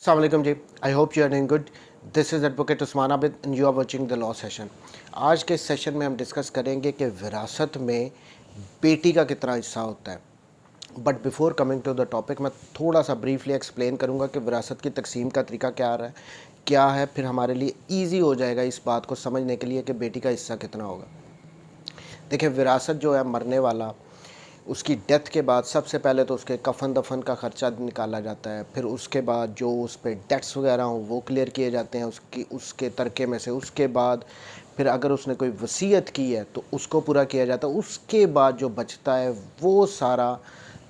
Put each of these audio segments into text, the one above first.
अस्सलाम जी, I hope you are doing good. This is advocate Usman Abid and you are watching the law session. आज के इस session में हम डिस्कस करेंगे कि विरासत में बेटी का कितना हिस्सा होता है। But before coming to the topic, मैं थोड़ा सा ब्रीफली एक्सप्लेन करूंगा कि विरासत की तकसीम का तरीका क्या आ रहा है, क्या है, फिर हमारे लिए ईजी हो जाएगा इस बात को समझने के लिए कि बेटी का हिस्सा कितना होगा। देखिए, विरासत जो है, मरने वाला, उसकी डेथ के बाद सबसे पहले तो उसके कफ़न दफन का ख़र्चा निकाला जाता है। फिर उसके बाद जो उस पर डेट्स वगैरह हों वो क्लियर किए जाते हैं उसके तरके में से। उसके बाद फिर अगर उसने कोई वसीयत की है तो उसको पूरा किया जाता है। उसके बाद जो बचता है वो सारा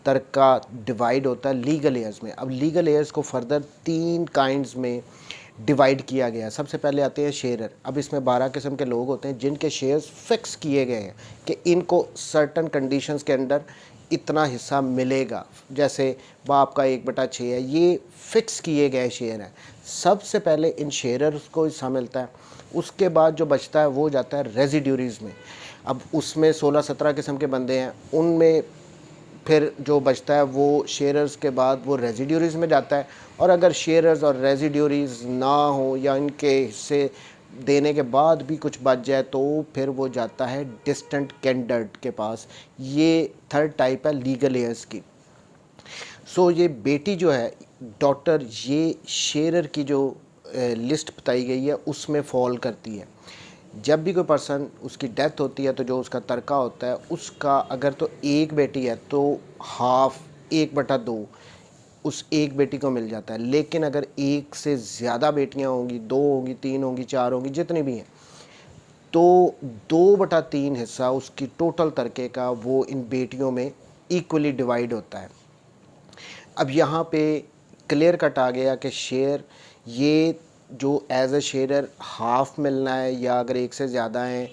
तरका डिवाइड होता है लीगल एयर्स में। अब लीगल एयर्स को फर्दर 3 काइंड्स में डिवाइड किया गया है। सबसे पहले आते हैं शेयरर। अब इसमें 12 किस्म के लोग होते हैं जिनके शेयर्स फिक्स किए गए हैं कि इनको सर्टन कंडीशंस के अंदर इतना हिस्सा मिलेगा। जैसे बाप का 1/6 है, ये फिक्स किए गए शेयर हैं। सबसे पहले इन शेयरर्स को हिस्सा मिलता है। उसके बाद जो बचता है वो जाता है रेजिड्यूरीज़ में। अब उसमें 16-17 किस्म के बंदे हैं, उनमें फिर जो बचता है वो शेयरर्स के बाद वो रेजिड्यूरीज़ में जाता है। और अगर शेयरर्स और रेजिड्यूरीज़ ना हो या इनके हिस्से देने के बाद भी कुछ बच जाए तो फिर वो जाता है डिस्टेंट कैंडिडेट के पास। ये थर्ड टाइप है लीगल एयर्स की। सो ये बेटी जो है, डॉटर, ये शेयरर की जो लिस्ट बताई गई है उसमें फॉल करती है। जब भी कोई पर्सन उसकी डेथ होती है तो जो उसका तरका होता है उसका, अगर तो एक बेटी है तो हाफ 1/2 उस एक बेटी को मिल जाता है। लेकिन अगर एक से ज़्यादा बेटियां होंगी, 2 होंगी, 3 होंगी, 4 होंगी, जितनी भी हैं, तो 2/3 हिस्सा उसकी टोटल तरके का वो इन बेटियों में इक्वली डिवाइड होता है। अब यहाँ पे क्लियर कट आ गया कि शेयर, ये जो एज ए शेयरर हाफ मिलना है या अगर एक से ज़्यादा हैं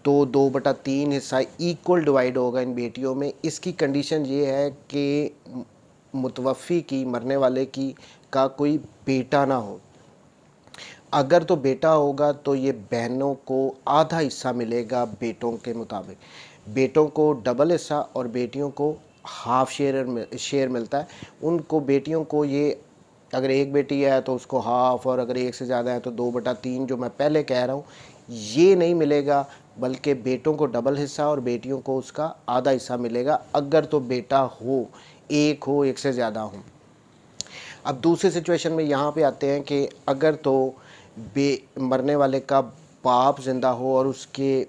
तो 2/3 हिस्सा इक्वल डिवाइड होगा इन बेटियों में। इसकी कंडीशन ये है कि मुतवफ़ी की, मरने वाले की, का कोई बेटा ना हो। अगर तो बेटा होगा तो ये बहनों को आधा हिस्सा मिलेगा बेटों के मुताबिक। बेटों को डबल हिस्सा और बेटियों को हाफ शेयर मिलता है। उनको बेटियों को ये, अगर एक बेटी है तो उसको हाफ, और अगर एक से ज़्यादा है तो 2/3, जो मैं पहले कह रहा हूँ, ये नहीं मिलेगा। बल्कि बेटों को डबल हिस्सा और बेटियों को उसका आधा हिस्सा मिलेगा, अगर तो बेटा हो, एक से ज़्यादा हो। अब दूसरी सिचुएशन में यहाँ पे आते हैं कि अगर तो मरने वाले का बाप ज़िंदा हो और उसके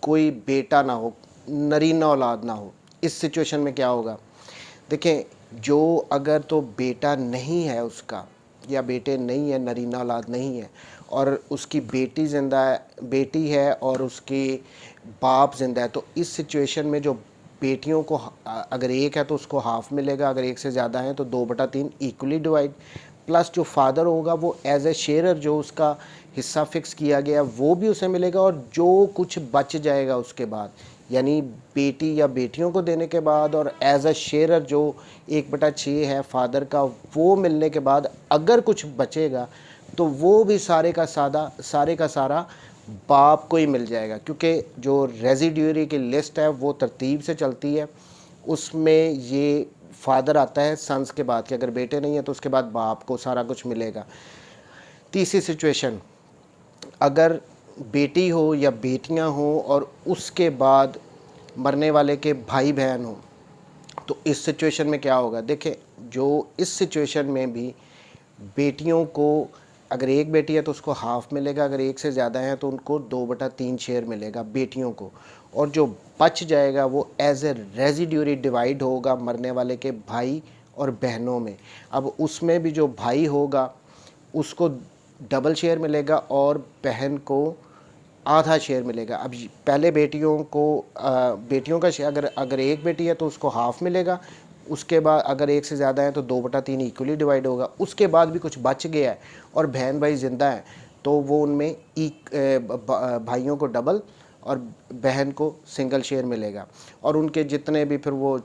कोई बेटा ना हो, नरीना औलाद ना हो। इस सिचुएशन में क्या होगा? देखें, जो अगर तो बेटा नहीं है उसका, या बेटे नहीं है, नरीना औलाद नहीं है, और उसकी बेटी ज़िंदा है, बेटी है और उसके बाप ज़िंदा है, तो इस सिचुएशन में जो बेटियों को अगर एक है तो उसको हाफ मिलेगा, अगर एक से ज़्यादा है तो 2/3 इक्वली डिवाइड। प्लस जो फादर होगा वो एज ए शेयरर, जो उसका हिस्सा फिक्स किया गया वो भी उसे मिलेगा, और जो कुछ बच जाएगा उसके बाद, यानी बेटी या बेटियों को देने के बाद और एज अ शेयरर जो 1/6 है फादर का, वो मिलने के बाद अगर कुछ बचेगा तो वो भी सारे का सारा बाप को ही मिल जाएगा। क्योंकि जो रेजिड्यूरी की लिस्ट है वो तरतीब से चलती है, उसमें ये फादर आता है सन्स के बाद, कि अगर बेटे नहीं है तो उसके बाद बाप को सारा कुछ मिलेगा। तीसरी सिचुएशन, अगर बेटी हो या बेटियां हो और उसके बाद मरने वाले के भाई बहन हो, तो इस सिचुएशन में क्या होगा? देखें, जो इस सिचुएशन में भी बेटियों को, अगर एक बेटी है तो उसको हाफ मिलेगा, अगर एक से ज़्यादा है तो उनको 2/3 शेयर मिलेगा बेटियों को, और जो बच जाएगा वो एज ए रेजिड्यूरी डिवाइड होगा मरने वाले के भाई और बहनों में। अब उसमें भी जो भाई होगा उसको डबल शेयर मिलेगा और बहन को आधा शेयर मिलेगा। अब पहले बेटियों को, बेटियों का शेयर, अगर एक बेटी है तो उसको हाफ मिलेगा, उसके बाद अगर एक से ज़्यादा है तो 2/3 इक्वली डिवाइड होगा। उसके बाद भी कुछ बच गया है और बहन भाई ज़िंदा हैं तो वो उनमें भाइयों को डबल और बहन को सिंगल शेयर मिलेगा, और उनके जितने भी फिर वो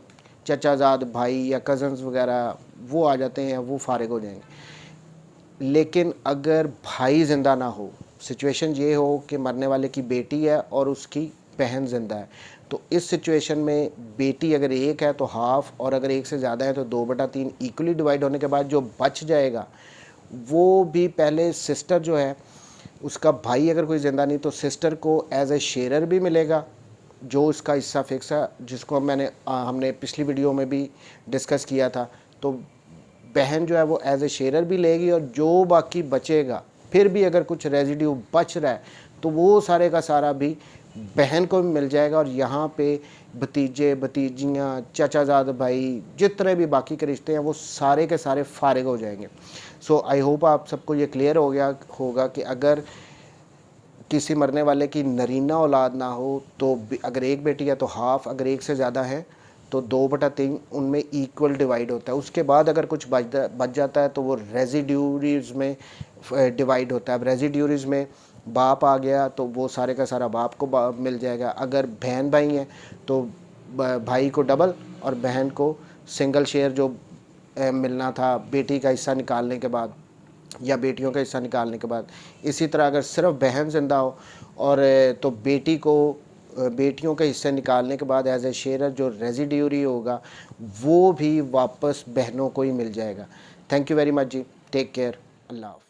चचाजाद भाई या कज़न्स वगैरह वो आ जाते हैं, वो फारिग हो जाएंगे। लेकिन अगर भाई ज़िंदा ना हो, सिचुएशन ये हो कि मरने वाले की बेटी है और उसकी बहन ज़िंदा है, तो इस सिचुएशन में बेटी अगर एक है तो हाफ, और अगर एक से ज़्यादा है तो 2/3 इक्वली डिवाइड होने के बाद जो बच जाएगा वो भी पहले सिस्टर जो है उसका भाई अगर कोई ज़िंदा नहीं तो सिस्टर को एज ए शेयरर भी मिलेगा, जो उसका हिस्सा फिक्स है, जिसको हमने पिछली वीडियो में भी डिस्कस किया था। तो बहन जो है वो एज ए शेयरर भी लेगी, और जो बाकी बचेगा फिर भी अगर कुछ रेजिड्यू बच रहा है तो वो सारे का सारा भी बहन को भी मिल जाएगा। और यहाँ पे भतीजे भतीजियाँ चाचाजाद भाई जितने भी बाकी के रिश्ते हैं वो सारे के सारे फारिग हो जाएंगे। सो आई होप आप सबको ये क्लियर हो गया होगा कि अगर किसी मरने वाले की नरीना औलाद ना हो तो अगर एक बेटी है तो हाफ, अगर एक से ज़्यादा है तो 2/3 उनमें इक्वल डिवाइड होता है। उसके बाद अगर कुछ बच जाता है तो वो रेजिड्यूरीज में डिवाइड होता है। अब रेजिड्यूरीज में बाप आ गया तो वो सारे का सारा बाप को मिल जाएगा। अगर बहन भाई हैं तो भाई को डबल और बहन को सिंगल शेयर जो मिलना था बेटी का हिस्सा निकालने के बाद या बेटियों का हिस्सा निकालने के बाद। इसी तरह अगर सिर्फ बहन जिंदा हो और तो बेटी को बेटियों के हिस्से निकालने के बाद एज ए शेयरर जो रेजिड्यूरी होगा वो भी वापस बहनों को ही मिल जाएगा। थैंक यू वेरी मच जी, टेक केयर, अल्लाह हाफ़िज़।